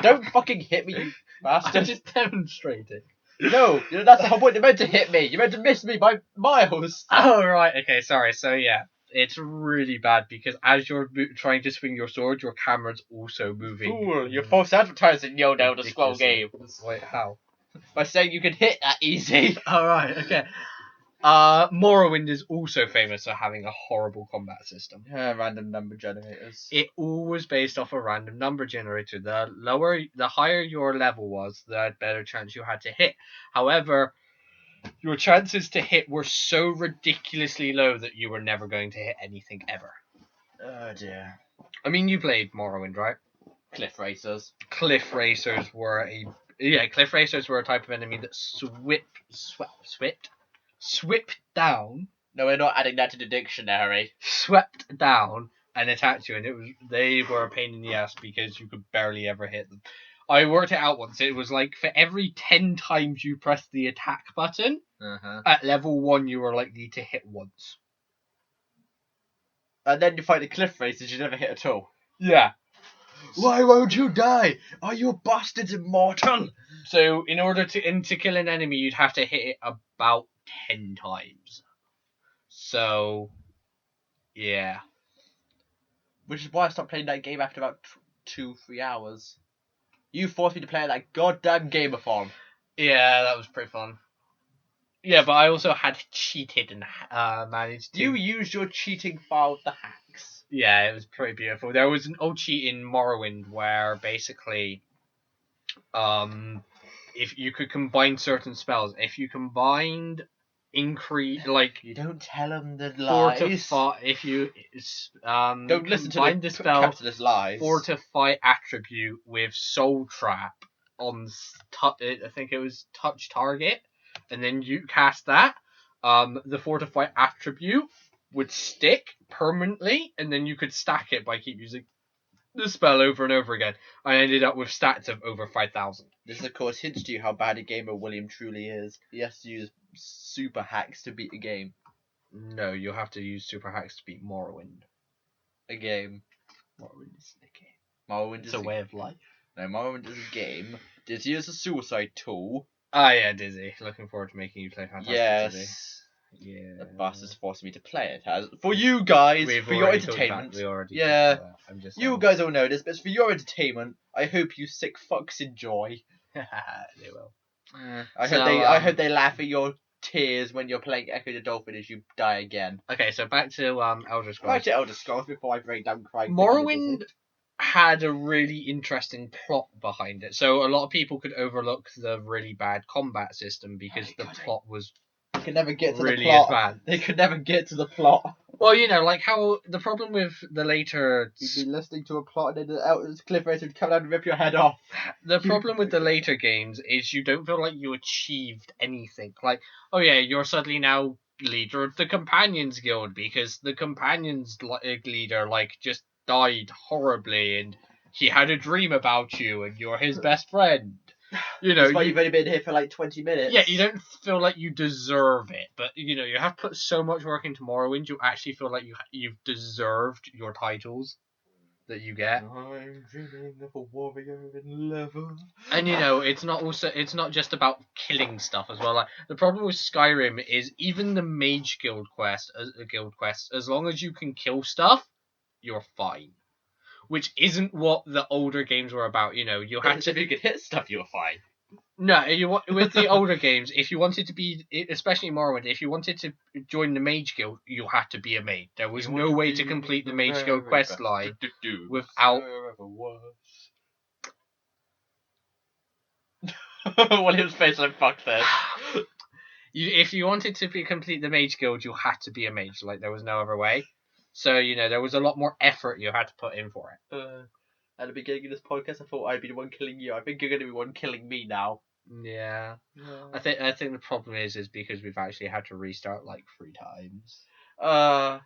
Speaker 2: Don't fucking hit me, you bastard!
Speaker 1: I'm just demonstrating.
Speaker 2: No, that's the whole point. You're meant to hit me. You're meant to miss me by miles.
Speaker 1: Oh right, okay, sorry. So yeah, it's really bad because as you're trying to swing your sword, your camera's also moving.
Speaker 2: Ooh, you're false advertising your Elder Scroll game.
Speaker 1: Wait, how?
Speaker 2: By saying you can hit that easy.
Speaker 1: All right, okay. Morrowind is also famous for having a horrible combat system.
Speaker 2: Random number generators.
Speaker 1: It all was based off a random number generator. The higher your level was, the better chance you had to hit. However, your chances to hit were so ridiculously low that you were never going to hit anything ever.
Speaker 2: Oh dear.
Speaker 1: I mean, you played Morrowind, right?
Speaker 2: Cliff Racers.
Speaker 1: Cliff Racers were a type of enemy that swept down.
Speaker 2: No, we're not adding that to the dictionary.
Speaker 1: Swept down and attacked you, and they were a pain in the ass because you could barely ever hit them. I worked it out once. It was like for every 10 times you pressed the attack button, at level 1 you were likely to hit once.
Speaker 2: And then you fight the Cliff Racers you never hit at all.
Speaker 1: Yeah.
Speaker 2: Why won't you die? Are you bastards immortal?
Speaker 1: So in order to kill an enemy, you'd have to hit it about 10 times. So, yeah.
Speaker 2: Which is why I stopped playing that game after about 2-3 hours. You forced me to play that goddamn game-a-thon.
Speaker 1: Yeah, that was pretty fun. Yeah, but I also had cheated and managed to...
Speaker 2: You used your cheating file with the hacks.
Speaker 1: Yeah, it was pretty beautiful. There was an old cheat in Morrowind where basically, if you could combine certain spells, if you combined
Speaker 2: You don't tell them the lies.
Speaker 1: fortify, if you
Speaker 2: Don't listen to
Speaker 1: combine
Speaker 2: the
Speaker 1: spell
Speaker 2: capitalist lies.
Speaker 1: fortify attribute with soul trap on I think it was touch target, and then you cast that, the fortify attribute would stick permanently, and then you could stack it by keep using the spell over and over again. I ended up with stats of over 5,000.
Speaker 2: This, of course, hints to you how bad a gamer William truly is. He has to use super hacks to beat a game.
Speaker 1: No, you'll have to use super hacks to beat Morrowind.
Speaker 2: A game.
Speaker 1: Morrowind is a game.
Speaker 2: Morrowind
Speaker 1: It's a way of life.
Speaker 2: No, Morrowind is a game. Dizzy is a suicide tool.
Speaker 1: Ah, yeah, Dizzy. Looking forward to making you play Fantastic Dizzy.
Speaker 2: Yeah.
Speaker 1: Yeah.
Speaker 2: The bastard's forced me to play it. For you guys, for your entertainment.
Speaker 1: Yeah.
Speaker 2: I'm just you guys all know this, but it's for your entertainment. I hope you sick fucks enjoy.
Speaker 1: They will.
Speaker 2: I hope they laugh at your tears when you're playing Echo the Dolphin as you die again.
Speaker 1: Okay, so back to Elder Scrolls.
Speaker 2: Back to Elder Scrolls before I break down crying.
Speaker 1: Morrowind had a really interesting plot behind it. So a lot of people could overlook the really bad combat system because the plot was
Speaker 2: could never get to
Speaker 1: really
Speaker 2: the plot.
Speaker 1: advanced.
Speaker 2: They could never get to the plot.
Speaker 1: Well, you know, like how the problem with the later...
Speaker 2: You'd be listening to a plot and then the cliff racer would come down and rip your head off.
Speaker 1: The problem with the later games is you don't feel like you achieved anything. Like, oh yeah, you're suddenly now leader of the Companions Guild because the Companions leader, like, just died horribly and he had a dream about you and you're his best friend. You know,
Speaker 2: you've only been here for like 20 minutes.
Speaker 1: Yeah, you don't feel like you deserve it, but you know you have put so much work into Morrowind. You actually feel like you've deserved your titles that you get.
Speaker 2: I'm dreaming of a warrior in level.
Speaker 1: And you know it's not just about killing stuff as well. Like the problem with Skyrim is even the Mage Guild quest, as long as you can kill stuff, you're fine. Which isn't what the older games were about. You know, you had to.
Speaker 2: If you could hit stuff, you were fine.
Speaker 1: No, with the older games, if you wanted to be, especially Morrowind, if you wanted to join the Mage Guild, you had to be a mage. There was no way to complete the Mage Guild quest line without.
Speaker 2: William's face like fuck this.
Speaker 1: If you wanted to complete the Mage Guild, you had to be a mage. Like there was no other way. So you know there was a lot more effort you had to put in for it.
Speaker 2: At the beginning of this podcast, I thought I'd be the one killing you. I think you're going to be the one killing me now.
Speaker 1: Yeah. I think the problem is because we've actually had to restart like 3 times.
Speaker 2: So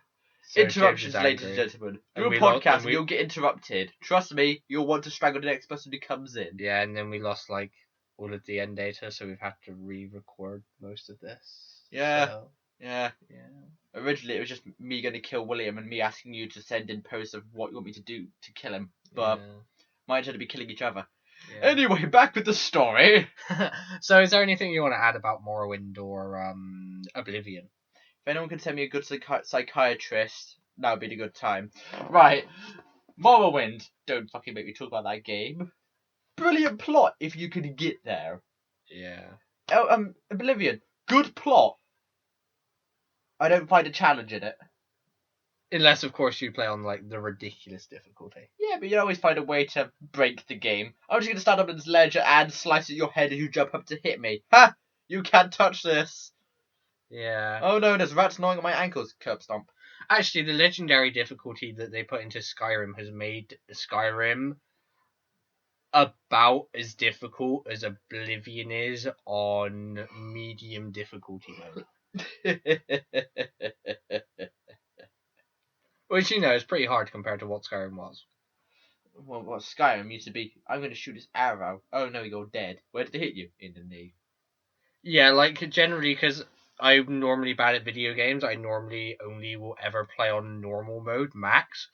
Speaker 2: interruptions, ladies and gentlemen. Do a podcast and you'll get interrupted. Trust me, you'll want to strangle the next person who comes in.
Speaker 1: Yeah, and then we lost like all of the end data, so we've had to re-record most of this.
Speaker 2: Yeah.
Speaker 1: So,
Speaker 2: yeah. Originally, it was just me going to kill William and me asking you to send in posts of what you want me to do to kill him. But might tend to be killing each other. Yeah. Anyway, back with the story.
Speaker 1: So, is there anything you want to add about Morrowind or Oblivion?
Speaker 2: If anyone can send me a good psychiatrist, that would be a good time. Right. Morrowind. Don't fucking make me talk about that game. Brilliant plot if you could get there.
Speaker 1: Yeah.
Speaker 2: Oblivion. Good plot. I don't find a challenge in it.
Speaker 1: Unless, of course, you play on like the ridiculous difficulty.
Speaker 2: Yeah, but you always find a way to break the game. I'm just going to stand up in this ledge and slice at your head as you jump up to hit me. Ha! You can't touch this.
Speaker 1: Yeah.
Speaker 2: Oh no, there's rats gnawing at my ankles. Curb stomp.
Speaker 1: Actually, the legendary difficulty that they put into Skyrim has made Skyrim about as difficult as Oblivion is on medium difficulty mode. Which, you know, is pretty hard compared to what Skyrim was.
Speaker 2: Well, what Skyrim used to be, I'm going to shoot this arrow. Oh no, you're dead. Where did it hit you? In the knee.
Speaker 1: Yeah, like, generally, because I'm normally bad at video games, I normally only will ever play on normal mode, max.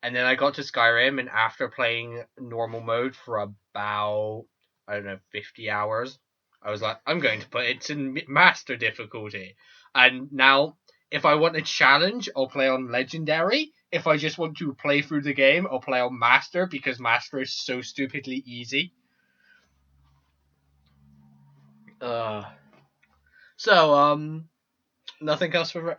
Speaker 1: And then I got to Skyrim, and after playing normal mode for about, I don't know, 50 hours, I was like, I'm going to put it to master difficulty. And now, if I want a challenge, I'll play on legendary. If I just want to play through the game, I'll play on master, because master is so stupidly easy. So, nothing else for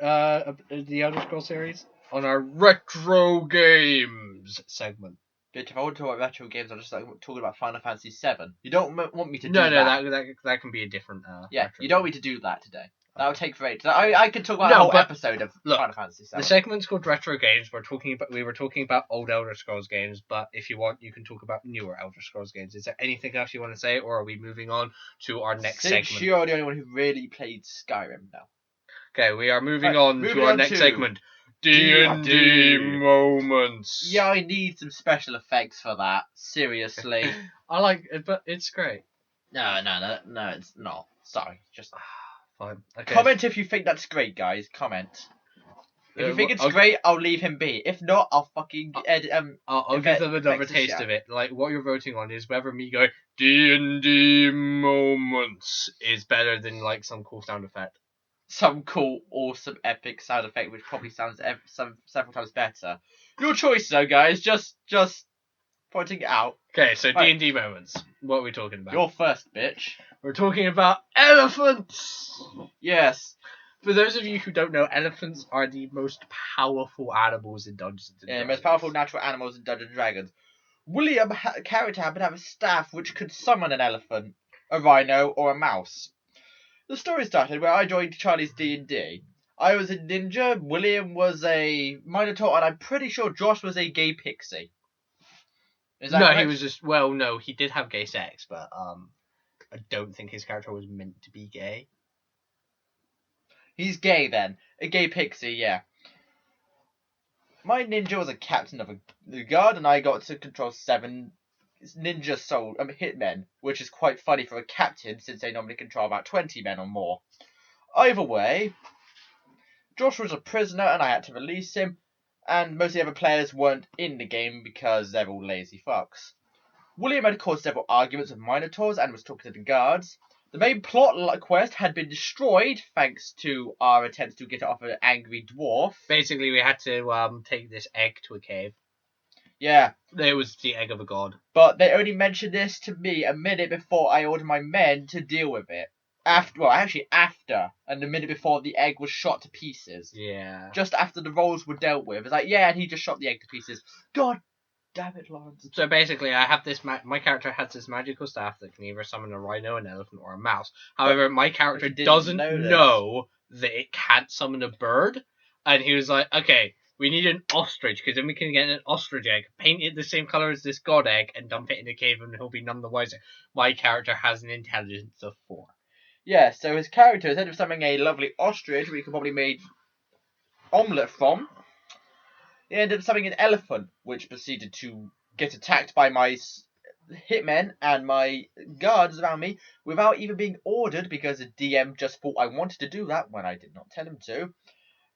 Speaker 1: the Elder Scrolls series on our retro games segment.
Speaker 2: But if I want to talk about retro games, I'm just like talking about Final Fantasy VII. You don't want me to do
Speaker 1: No,
Speaker 2: that.
Speaker 1: that can be a different.
Speaker 2: Yeah,
Speaker 1: retro
Speaker 2: you don't
Speaker 1: game.
Speaker 2: want me to do that today. That
Speaker 1: Okay.
Speaker 2: would take for ages. I could talk about
Speaker 1: No,
Speaker 2: a whole
Speaker 1: but
Speaker 2: episode of
Speaker 1: look,
Speaker 2: Final Fantasy VII.
Speaker 1: The segment's called retro games. We were talking about old Elder Scrolls games, but if you want, you can talk about newer Elder Scrolls games. Is there anything else you want to say, or are we moving on to our next
Speaker 2: Since
Speaker 1: segment?
Speaker 2: you're the only one who really played Skyrim now.
Speaker 1: Okay, we are moving
Speaker 2: Right,
Speaker 1: on
Speaker 2: moving
Speaker 1: to our
Speaker 2: on
Speaker 1: next
Speaker 2: to
Speaker 1: segment. D&D moments.
Speaker 2: Yeah, I need some special effects for that. Seriously.
Speaker 1: I like it, but it's great.
Speaker 2: No, it's not. Sorry, just
Speaker 1: Fine. Okay.
Speaker 2: comment if you think that's great, guys. Comment. If you think it's great, I'll leave him be. If not, I'll fucking edit.
Speaker 1: I'll give them another taste of it. Like, what you're voting on is whether me going D&D moments is better than like some cool sound effect.
Speaker 2: Some cool, awesome, epic sound effect, which probably sounds several times better. Your choice, though, guys. Just pointing it out.
Speaker 1: Okay, so
Speaker 2: Right.
Speaker 1: D&D moments. What are we talking about?
Speaker 2: You're first, bitch.
Speaker 1: We're talking about elephants.
Speaker 2: Yes.
Speaker 1: For those of you who don't know, elephants are the most powerful animals in Dungeons and Dragons.
Speaker 2: Most powerful natural animals in Dungeons and Dragons. William character happened to have a staff which could summon an elephant, a rhino, or a mouse. The story started where I joined Charlie's D&D. I was a ninja, William was a minotaur, and I'm pretty sure Josh was a gay pixie. Is that correct?
Speaker 1: He was just, well, no, he did have gay sex, but I don't think his character was meant to be gay.
Speaker 2: He's gay then. A gay pixie, yeah. My ninja was a captain of the guard, and I got to control 7 ninja hitmen, which is quite funny for a captain since they normally control about 20 men or more. Either way, Josh was a prisoner and I had to release him, and most of the other players weren't in the game because they're all lazy fucks. William had caused several arguments with minotaurs and was talking to the guards. The main plot quest had been destroyed thanks to our attempts to get it off an angry dwarf.
Speaker 1: Basically, we had to take this egg to a cave.
Speaker 2: Yeah.
Speaker 1: It was the egg of a god.
Speaker 2: But they only mentioned this to me a minute before I ordered my men to deal with it. After, and the minute before the egg was shot to pieces.
Speaker 1: Yeah.
Speaker 2: Just after the rolls were dealt with. It's like, yeah, and he just shot the egg to pieces. God damn it, Lawrence.
Speaker 1: So basically, I have this. My character has this magical staff that can either summon a rhino, an elephant, or a mouse. However, my character doesn't know that it can't summon a bird, and he was like, "Okay, we need an ostrich because then we can get an ostrich egg, paint it the same color as this god egg, and dump it in the cave, and he'll be none the wiser." My character has an intelligence of 4.
Speaker 2: Yeah, so his character, instead of summoning a lovely ostrich, we could probably make omelette from, he ended up summoning an elephant, which proceeded to get attacked by my hitmen and my guards around me without even being ordered because the DM just thought I wanted to do that when I did not tell him to.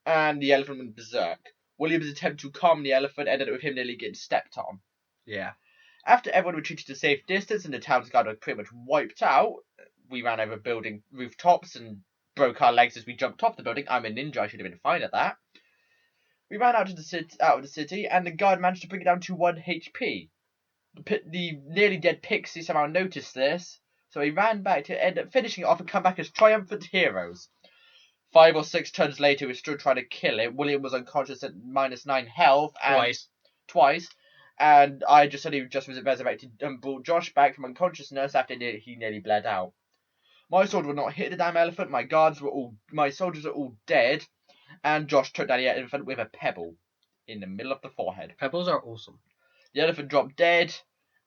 Speaker 2: And the elephant went berserk. William's attempt to calm the elephant ended up with him nearly getting stepped on.
Speaker 1: Yeah.
Speaker 2: After everyone retreated to safe distance and the town's guard was pretty much wiped out, we ran over building rooftops and broke our legs as we jumped off the building. I'm a ninja, I should have been fine at that. We ran out of the city, and the guard managed to bring it down to 1 HP. The nearly dead pixie somehow noticed this, so he ran back to end up finishing it off and come back as triumphant heroes. 5 or 6 turns later, we stood trying to kill it. William was unconscious at -9 health. Twice. And I just was resurrected and brought Josh back from unconsciousness after he nearly bled out. My sword would not hit the damn elephant. My soldiers were all dead, and Josh took down the elephant with a pebble in the middle of the forehead.
Speaker 1: Pebbles are awesome.
Speaker 2: The elephant dropped dead,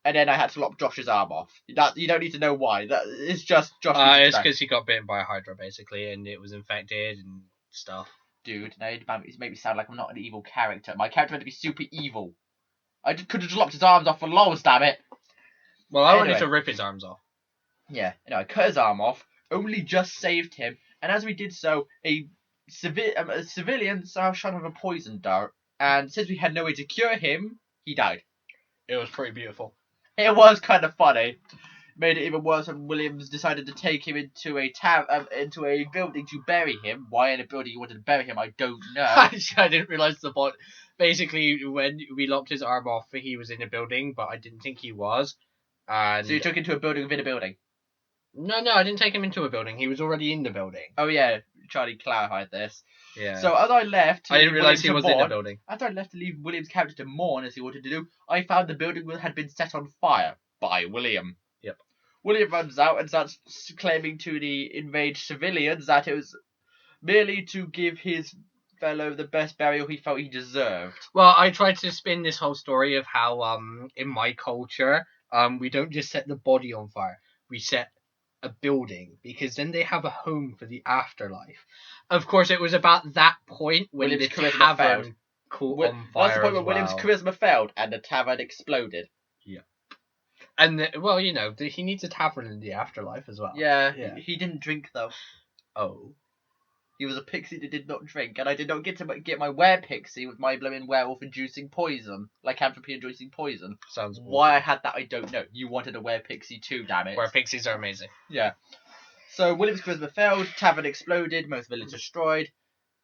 Speaker 2: and then I had to lop Josh's arm off. You don't need to know why. It's just Josh.
Speaker 1: It's because he got bitten by a hydra, basically, and it was infected and stuff.
Speaker 2: Dude, now you make me sound like I'm not an evil character. My character meant to be super evil. I could have just lopped his arms off for lols, damn it.
Speaker 1: Well, I wanted to rip his arms off.
Speaker 2: Yeah, I cut his arm off, only just saved him, and as we did so, a civilian somehow shot him with a poison dart and since we had no way to cure him, he died.
Speaker 1: It was pretty beautiful.
Speaker 2: It was kind of funny. Made it even worse when Williams decided to take him into a building to bury him. Why in a building you wanted to bury him, I don't know.
Speaker 1: I didn't realise the point. Basically, when we lopped his arm off, he was in a building, but I didn't think he was. And
Speaker 2: So you took him to a building within a building?
Speaker 1: No, I didn't take him into a building. He was already in the building.
Speaker 2: Oh yeah, Charlie clarified this.
Speaker 1: Yeah.
Speaker 2: So as I left,
Speaker 1: I didn't realise he was in the building.
Speaker 2: After I left to leave William's character to mourn as he wanted to do, I found the building had been set on fire by William.
Speaker 1: Yep.
Speaker 2: William runs out and starts claiming to the enraged civilians that it was merely to give his fellow the best burial he felt he deserved.
Speaker 1: Well, I tried to spin this whole story of how, in my culture, we don't just set the body on fire. We set a building, because then they have a home for the afterlife. Of course, it was about that point when
Speaker 2: William's
Speaker 1: the
Speaker 2: charisma
Speaker 1: tavern caught on fire.
Speaker 2: That's the point
Speaker 1: as
Speaker 2: when William's
Speaker 1: well.
Speaker 2: charisma failed and the tavern exploded.
Speaker 1: And he needs a tavern in the afterlife as well.
Speaker 2: Yeah. He didn't drink though.
Speaker 1: Oh.
Speaker 2: He was a pixie that did not drink, and I did not get to get my were-pixie with my blooming werewolf inducing poison, lycanthropy inducing poison.
Speaker 1: Sounds awful.
Speaker 2: Why I had that, I don't know. You wanted a were-pixie too, damn it.
Speaker 1: Were-pixies are amazing.
Speaker 2: Yeah. So William's charisma failed, tavern exploded, most villagers destroyed,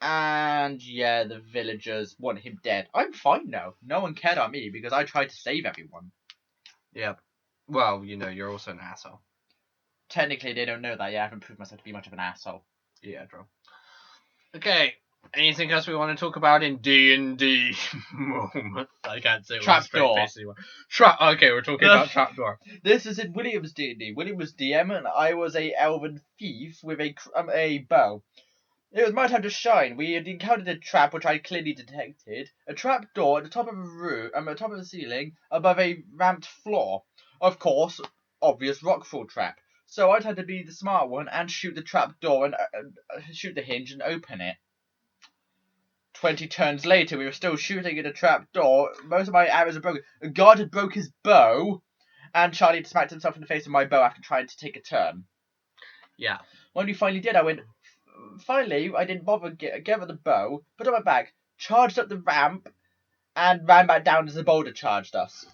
Speaker 2: and yeah, the villagers want him dead. I'm fine now. No one cared about me because I tried to save everyone.
Speaker 1: Yep. Well, you're also an asshole.
Speaker 2: Technically, they don't know that yet. I haven't proved myself to be much of an asshole.
Speaker 1: Yeah, true. Okay, anything else we want to talk about in D&D moment? I can't say it with a straight
Speaker 2: Trapdoor.
Speaker 1: face anymore. Okay, we're talking about Trapdoor.
Speaker 2: This is in William's D&D. William was DM and I was a elven thief with a bow. It was my time to shine. We had encountered a trap which I clearly detected. A trap door at the top of a room, at the top of the ceiling, above a ramped floor. Of course, obvious rockfall trap. So I had to be the smart one and shoot the trap door and shoot the hinge and open it. 20 turns later, we were still shooting at a trap door. Most of my arrows were broken. A guard had broke his bow, and Charlie had smacked himself in the face with my bow after trying to take a turn.
Speaker 1: Yeah.
Speaker 2: When we finally did, I went. Finally, I didn't bother gather the bow, put on my back, charged up the ramp, and ran back down as the boulder charged us.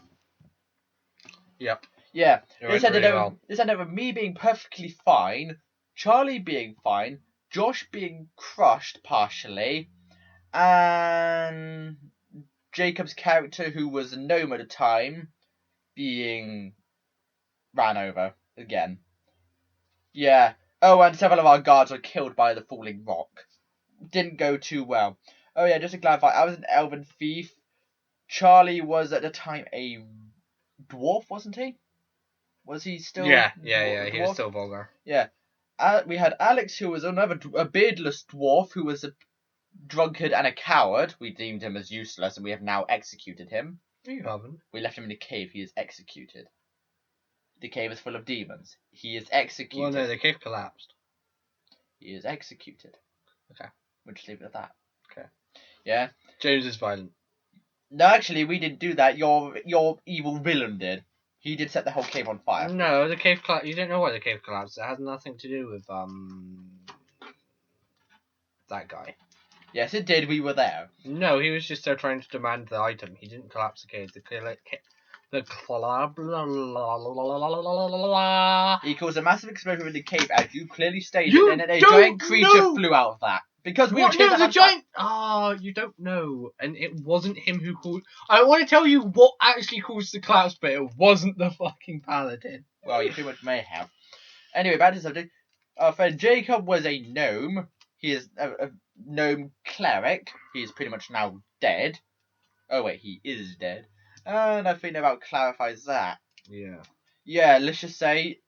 Speaker 1: Yep.
Speaker 2: Yeah.
Speaker 1: This ended
Speaker 2: over me being perfectly fine, Charlie being fine, Josh being crushed partially, and Jacob's character, who was a gnome at the time, being ran over again. Yeah. Oh, and several of our guards were killed by the falling rock. Didn't go too well. Oh yeah, just to clarify, I was an elven thief. Charlie was at the time a dwarf, wasn't he? Was he still?
Speaker 1: Yeah.
Speaker 2: Dwarf?
Speaker 1: He was still vulgar.
Speaker 2: Yeah. We had Alex, who was a beardless dwarf, who was a drunkard and a coward. We deemed him as useless, and we have now executed him.
Speaker 1: You haven't.
Speaker 2: We left him in a cave. He is executed. The cave is full of demons. He is executed.
Speaker 1: Well, no, the cave collapsed.
Speaker 2: He is executed.
Speaker 1: Okay.
Speaker 2: We'll just leave it at that.
Speaker 1: Okay.
Speaker 2: Yeah.
Speaker 1: James is violent.
Speaker 2: No, actually, we didn't do that. Your evil villain did. He did set the whole cave on fire.
Speaker 1: No, the cave collapsed. You don't know why the cave collapsed. It has nothing to do with that guy.
Speaker 2: Yes, it did. We were there.
Speaker 1: No, he was just there trying to demand the item. He didn't collapse the cave.
Speaker 2: He caused a massive explosion in the cave, as you clearly stated, and then a giant creature flew out of that. Because we were
Speaker 1: the giant. You don't know, and it wasn't him who caused. I want to tell you what actually caused the collapse, but it wasn't the fucking paladin.
Speaker 2: Well, you pretty much may have. Anyway, back to the subject. Our friend Jacob was a gnome. He is a gnome cleric. He is pretty much now dead. Oh wait, he is dead. And I think that about clarifies that.
Speaker 1: Yeah.
Speaker 2: Yeah, let's just say,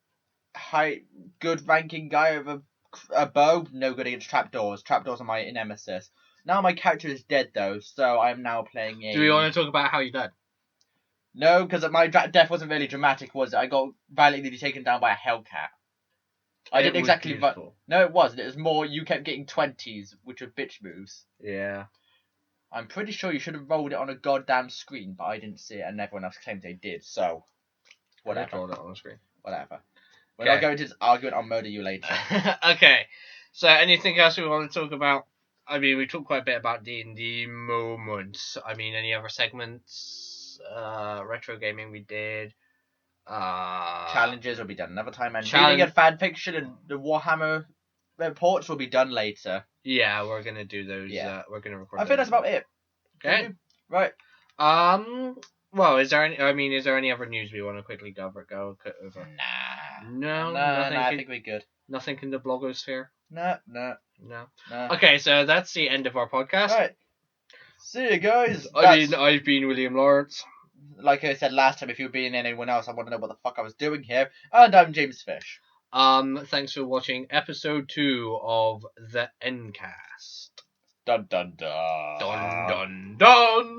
Speaker 2: good ranking guy with a bow, no good against trapdoors. Trapdoors are my nemesis. Now my character is dead though, so I am now playing a...
Speaker 1: Do we want to talk about how you died?
Speaker 2: No, because my death wasn't really dramatic, was it? I got violently taken down by a hellcat. I didn't exactly... No, it wasn't. It was more you kept getting 20s, which were bitch moves.
Speaker 1: Yeah.
Speaker 2: I'm pretty sure you should have rolled it on a goddamn screen, but I didn't see it, and everyone else claimed they did, so... Whatever.
Speaker 1: I rolled it on the screen.
Speaker 2: Whatever. We're not going into this argument. I'll murder you later.
Speaker 1: Okay. So, anything else we want to talk about? I mean, we talked quite a bit about D&D moments. I mean, any other segments? Retro gaming we did.
Speaker 2: Challenges will be done another time, and
Speaker 1: Challenge-
Speaker 2: reading and fan fiction and the Warhammer reports will be done later.
Speaker 1: Yeah, we're gonna do those.
Speaker 2: Yeah.
Speaker 1: We're gonna record.
Speaker 2: I think that's about it.
Speaker 1: Okay.
Speaker 2: Right.
Speaker 1: Well, is there any? I mean, is there any other news we want to quickly go over?
Speaker 2: Nah.
Speaker 1: No,
Speaker 2: I think we're good.
Speaker 1: Nothing in the blogosphere.
Speaker 2: No.
Speaker 1: Okay, so that's the end of our podcast.
Speaker 2: Right. See you guys.
Speaker 1: I've been William Lawrence.
Speaker 2: Like I said last time, if you're being anyone else, I want to know what the fuck I was doing here. And I'm James Fish.
Speaker 1: Thanks for watching episode 2 of the N.CAST.
Speaker 2: Dun dun dun.
Speaker 1: Dun dun dun.